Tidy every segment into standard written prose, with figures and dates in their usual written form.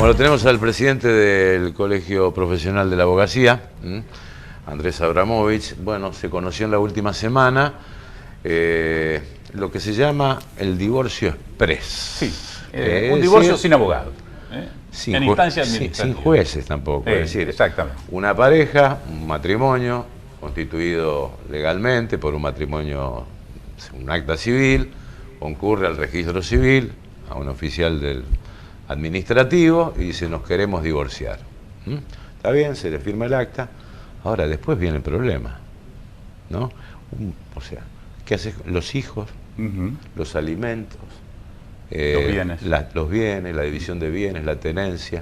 Bueno, tenemos al presidente del Colegio Profesional de la Abogacía, Andrés Abramovich. Bueno, se conoció en la última semana lo que se llama el divorcio express. Sí, un divorcio sin abogado. En instancia administrativa. Sin jueces tampoco. Es decir, exactamente. Una pareja, un matrimonio constituido legalmente por un matrimonio, un acta civil, concurre al registro civil, a un oficial del administrativo y dice: nos queremos divorciar. Está bien, se le firma el acta. Ahora, después viene el problema, ¿no? O sea, ¿qué haces? Los hijos, los alimentos, los bienes, la división de bienes, la tenencia.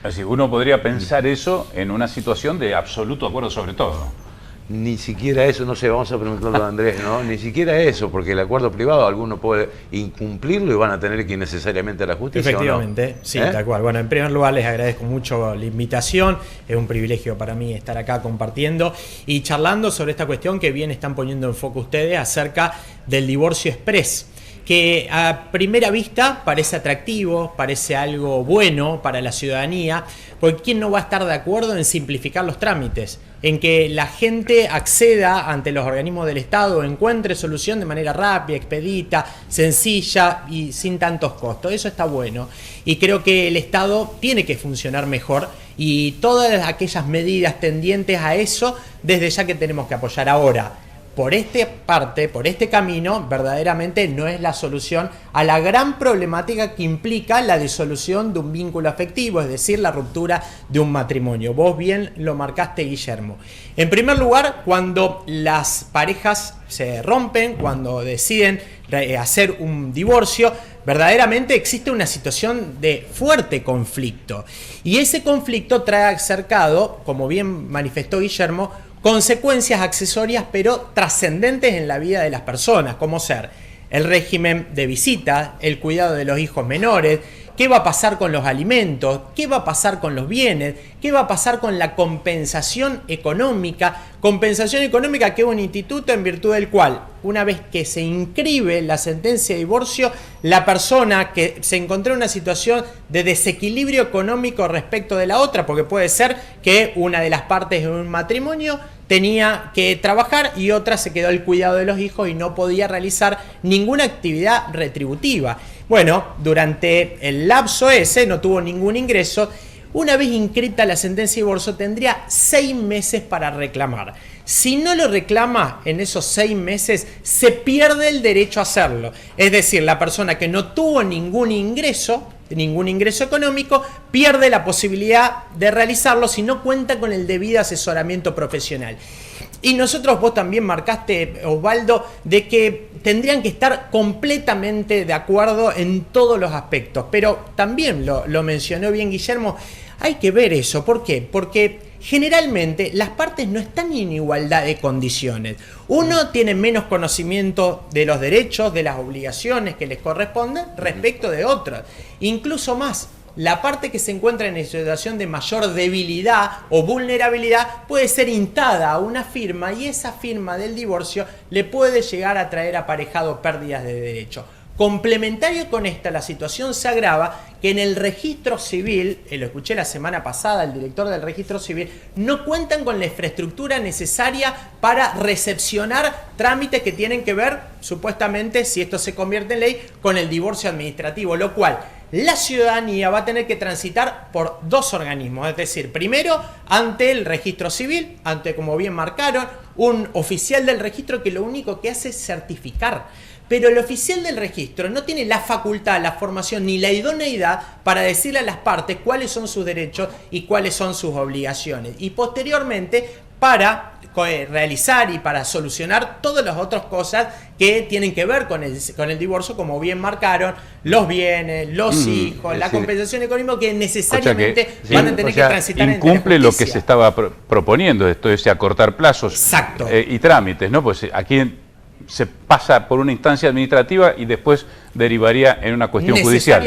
Así, uno podría pensar eso en una situación de absoluto acuerdo sobre todo. Ni siquiera eso, no sé, vamos a preguntarlo a Andrés, ¿no? Ni siquiera eso, porque el acuerdo privado alguno puede incumplirlo y van a tener que ir necesariamente a la justicia. Efectivamente, ¿o no? Sí, tal cual. Bueno, en primer lugar les agradezco mucho la invitación, es un privilegio para mí estar acá compartiendo y charlando sobre esta cuestión que bien están poniendo en foco ustedes acerca del divorcio express, que a primera vista parece atractivo, parece algo bueno para la ciudadanía, porque ¿quién no va a estar de acuerdo en simplificar los trámites? En que la gente acceda ante los organismos del Estado, encuentre solución de manera rápida, expedita, sencilla y sin tantos costos. Eso está bueno. Y creo que el Estado tiene que funcionar mejor y todas aquellas medidas tendientes a eso, desde ya que tenemos que apoyar ahora. Por este camino, verdaderamente no es la solución a la gran problemática que implica la disolución de un vínculo afectivo, es decir, la ruptura de un matrimonio. Vos bien lo marcaste, Guillermo. En primer lugar, cuando las parejas se rompen, cuando deciden hacer un divorcio, verdaderamente existe una situación de fuerte conflicto. Y ese conflicto trae acercado, como bien manifestó Guillermo, consecuencias accesorias pero trascendentes en la vida de las personas, como ser el régimen de visita, el cuidado de los hijos menores, qué va a pasar con los alimentos, qué va a pasar con los bienes, qué va a pasar con la compensación económica que es un instituto en virtud del cual, una vez que se inscribe la sentencia de divorcio, la persona que se encontró en una situación de desequilibrio económico respecto de la otra, porque puede ser que una de las partes de un matrimonio tenía que trabajar y otra se quedó al cuidado de los hijos y no podía realizar ninguna actividad retributiva. Bueno, durante el lapso ese no tuvo ningún ingreso. Una vez inscrita la sentencia de divorcio tendría 6 meses para reclamar. Si no lo reclama en esos 6 meses, se pierde el derecho a hacerlo. Es decir, la persona que no tuvo ningún ingreso económico, pierde la posibilidad de realizarlo si no cuenta con el debido asesoramiento profesional. Y nosotros, vos también marcaste, Osvaldo, de que tendrían que estar completamente de acuerdo en todos los aspectos. Pero también lo mencionó bien Guillermo, hay que ver eso. ¿Por qué? Porque generalmente las partes no están en igualdad de condiciones. Uno tiene menos conocimiento de los derechos, de las obligaciones que les corresponden respecto de otros. Incluso más, la parte que se encuentra en situación de mayor debilidad o vulnerabilidad puede ser instada a una firma y esa firma del divorcio le puede llegar a traer aparejado pérdidas de derecho. Complementario con esta, la situación se agrava que en el registro civil, lo escuché la semana pasada, el director del registro civil, no cuentan con la infraestructura necesaria para recepcionar trámites que tienen que ver, supuestamente, si esto se convierte en ley, con el divorcio administrativo, lo cual la ciudadanía va a tener que transitar por 2 organismos, es decir, primero ante el registro civil, ante, como bien marcaron, un oficial del registro que lo único que hace es certificar. Pero el oficial del registro no tiene la facultad, la formación ni la idoneidad para decirle a las partes cuáles son sus derechos y cuáles son sus obligaciones. Y posteriormente, para realizar y para solucionar todas las otras cosas que tienen que ver con el divorcio, como bien marcaron, los bienes, los hijos, la compensación económica que necesariamente van a tener que transitar en justicia. Incumple lo que se estaba proponiendo, esto es acortar plazos. Exacto. Y trámites, ¿no? Pues aquí se pasa por una instancia administrativa y después derivaría en una cuestión judicial.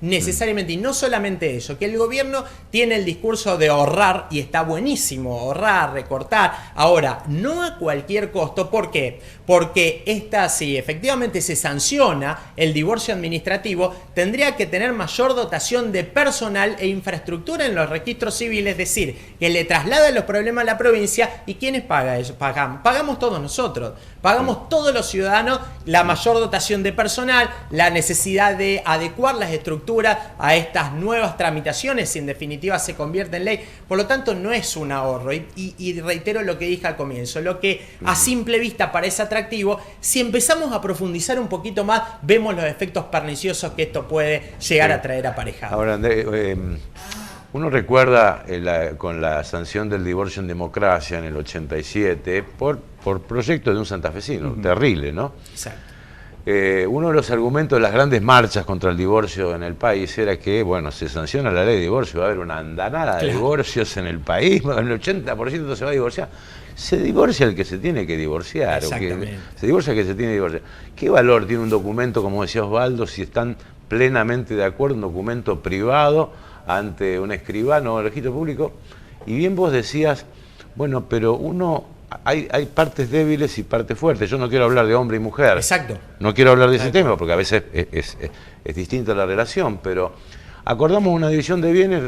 necesariamente, y no solamente eso, que el gobierno tiene el discurso de ahorrar, y está buenísimo, ahorrar, recortar, ahora, no a cualquier costo. ¿Por qué? Porque si efectivamente se sanciona el divorcio administrativo, tendría que tener mayor dotación de personal e infraestructura en los registros civiles, es decir, que le traslada los problemas a la provincia. ¿Y quiénes pagan eso? Pagamos todos nosotros, pagamos todos los ciudadanos la mayor dotación de personal, la necesidad de adecuar las estructuras a estas nuevas tramitaciones, si en definitiva se convierte en ley. Por lo tanto, no es un ahorro. Y reitero lo que dije al comienzo, lo que a simple vista parece atractivo, si empezamos a profundizar un poquito más, vemos los efectos perniciosos que esto puede llegar a traer aparejado. Ahora, Andrés, uno recuerda con la sanción del divorcio en democracia en el 87 por proyecto de un santafesino, terrible, ¿no? Exacto. Uno de los argumentos de las grandes marchas contra el divorcio en el país era que, bueno, se sanciona la ley de divorcio, va a haber una andanada de divorcios en el país, el 80% se va a divorciar. Se divorcia el que se tiene que divorciar, se divorcia el que se tiene que divorciar. ¿Qué valor tiene un documento, como decía Osvaldo, si están plenamente de acuerdo, un documento privado ante un escribano o el registro público? Y bien vos decías, bueno, pero hay partes débiles y partes fuertes. Yo no quiero hablar de hombre y mujer. Exacto. No quiero hablar de ese tema, porque a veces es distinta la relación, pero acordamos una división de bienes,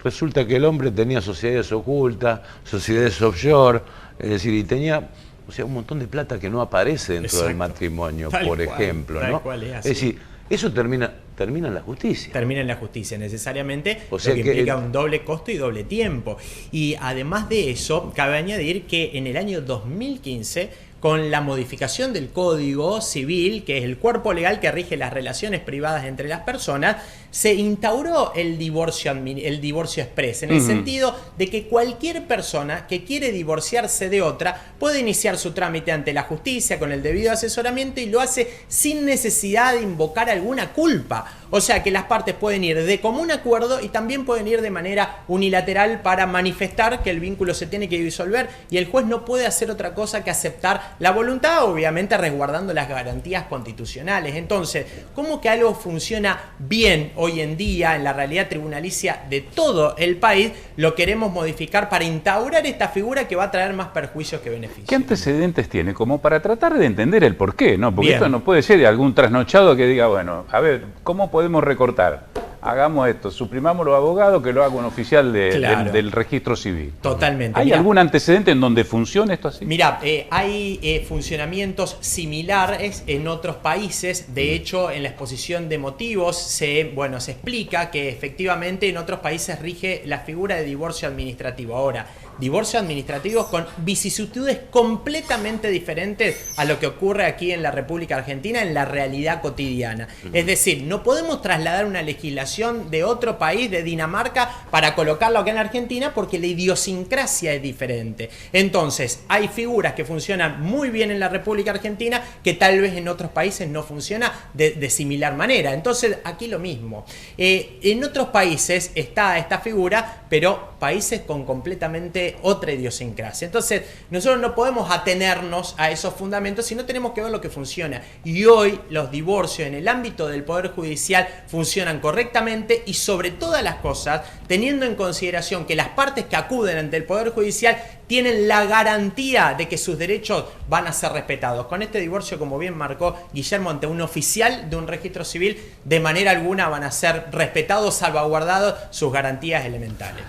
resulta que el hombre tenía sociedades ocultas, sociedades offshore, es decir, y tenía un montón de plata que no aparece dentro del matrimonio, por ejemplo, ¿no? Es decir, eso termina en la justicia. Termina en la justicia, necesariamente, o sea, lo que implica un doble costo y doble tiempo. Y además de eso, cabe añadir que en el año 2015, con la modificación del Código Civil, que es el cuerpo legal que rige las relaciones privadas entre las personas, se instauró el divorcio express, en el sentido de que cualquier persona que quiere divorciarse de otra puede iniciar su trámite ante la justicia con el debido asesoramiento, y lo hace sin necesidad de invocar alguna culpa. O sea que las partes pueden ir de común acuerdo y también pueden ir de manera unilateral para manifestar que el vínculo se tiene que disolver, y el juez no puede hacer otra cosa que aceptar la voluntad, obviamente resguardando las garantías constitucionales. Entonces, ¿cómo que algo funciona bien hoy en día en la realidad tribunalicia de todo el país lo queremos modificar para instaurar esta figura que va a traer más perjuicios que beneficios? ¿Qué antecedentes tiene? Como para tratar de entender el porqué, ¿no? Porque esto no puede ser de algún trasnochado que diga, bueno, a ver, ¿cómo podemos recortar? Hagamos esto, suprimamos los abogados, que lo haga un oficial del registro civil. Totalmente. ¿Hay algún antecedente en donde funcione esto así? Mira, hay funcionamientos similares en otros países. De hecho, en la exposición de motivos se explica que efectivamente en otros países rige la figura de divorcio administrativo. Ahora, divorcio administrativo con vicisitudes completamente diferentes a lo que ocurre aquí en la República Argentina en la realidad cotidiana. Es decir, no podemos trasladar una legislación de otro país, de Dinamarca, para colocarlo acá en Argentina, porque la idiosincrasia es diferente. Entonces, hay figuras que funcionan muy bien en la República Argentina que tal vez en otros países no funciona de similar manera. Entonces, aquí lo mismo. En otros países está esta figura, pero países con completamente otra idiosincrasia. Entonces, nosotros no podemos atenernos a esos fundamentos, sino tenemos que ver lo que funciona. Y hoy los divorcios en el ámbito del Poder Judicial funcionan correctamente, y sobre todas las cosas, teniendo en consideración que las partes que acuden ante el Poder Judicial tienen la garantía de que sus derechos van a ser respetados. Con este divorcio, como bien marcó Guillermo, ante un oficial de un registro civil, de manera alguna van a ser respetados, salvaguardados sus garantías elementales.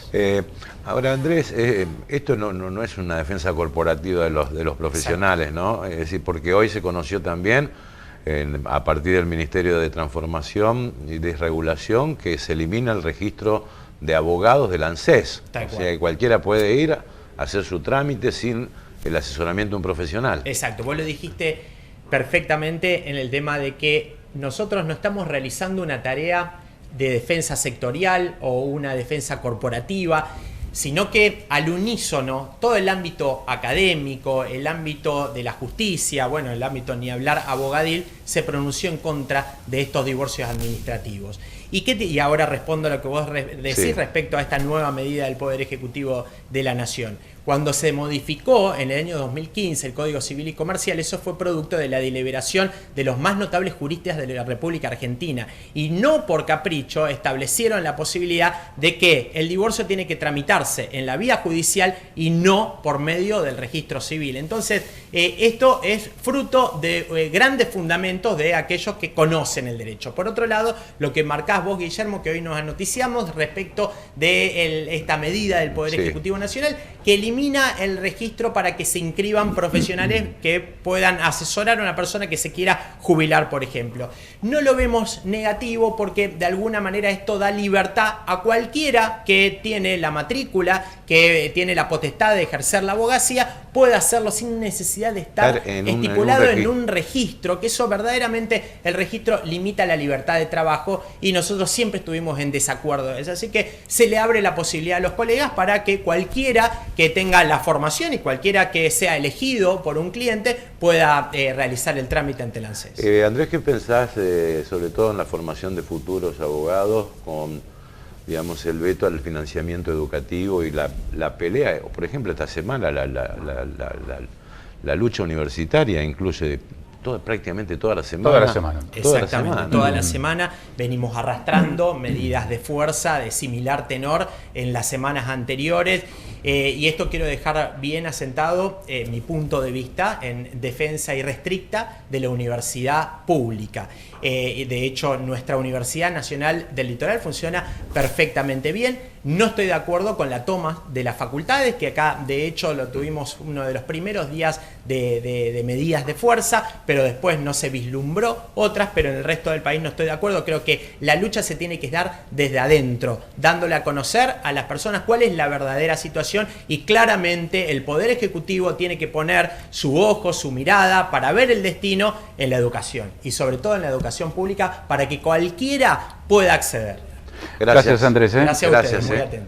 Ahora, Andrés, esto no es una defensa corporativa de los profesionales, ¿no? Es decir, porque hoy se conoció también, a partir del Ministerio de Transformación y Desregulación, que se elimina el registro de abogados del ANSES. O sea, que cualquiera puede ir a hacer su trámite sin el asesoramiento de un profesional. Exacto, vos lo dijiste perfectamente en el tema de que nosotros no estamos realizando una tarea de defensa sectorial o una defensa corporativa, sino que al unísono todo el ámbito académico, el ámbito de la justicia, bueno, el ámbito ni hablar abogadil, se pronunció en contra de estos divorcios administrativos. Y ahora respondo a lo que vos decís respecto a esta nueva medida del Poder Ejecutivo de la Nación. Cuando se modificó en el año 2015 el Código Civil y Comercial, eso fue producto de la deliberación de los más notables juristas de la República Argentina. Y no por capricho establecieron la posibilidad de que el divorcio tiene que tramitarse en la vía judicial y no por medio del registro civil. Entonces, esto es fruto de grandes fundamentos de aquellos que conocen el derecho. Por otro lado, lo que marcás vos, Guillermo, que hoy nos noticiamos respecto de esta medida del Poder Ejecutivo Nacional, que elimina el registro para que se inscriban profesionales que puedan asesorar a una persona que se quiera jubilar, por ejemplo. No lo vemos negativo porque de alguna manera esto da libertad a cualquiera que tiene la matrícula, que tiene la potestad de ejercer la abogacía, puede hacerlo sin necesidad de estar estipulado en un registro, que eso verdaderamente el registro limita la libertad de trabajo y nosotros siempre estuvimos en desacuerdo de eso. Así que se le abre la posibilidad a los colegas para que cualquiera que tenga la formación y cualquiera que sea elegido por un cliente pueda realizar el trámite ante el ANSES. Andrés, ¿qué pensás sobre todo en la formación de futuros abogados con, digamos, el veto al financiamiento educativo y la pelea? Por ejemplo, esta semana la lucha universitaria incluye prácticamente toda la semana. Toda la semana. Exactamente, toda la semana venimos arrastrando medidas de fuerza de similar tenor en las semanas anteriores. Y esto quiero dejar bien asentado mi punto de vista en defensa irrestricta de la universidad pública. De hecho, nuestra Universidad Nacional del Litoral funciona perfectamente bien. No estoy de acuerdo con la toma de las facultades, que acá de hecho lo tuvimos uno de los primeros días de medidas de fuerza, pero después no se vislumbró otras, pero en el resto del país no estoy de acuerdo. Creo que la lucha se tiene que dar desde adentro, dándole a conocer a las personas cuál es la verdadera situación, y claramente el Poder Ejecutivo tiene que poner su ojo, su mirada para ver el destino en la educación, y sobre todo en la educación pública, para que cualquiera pueda acceder. Gracias, Andrés. Gracias a ustedes, muy atentos.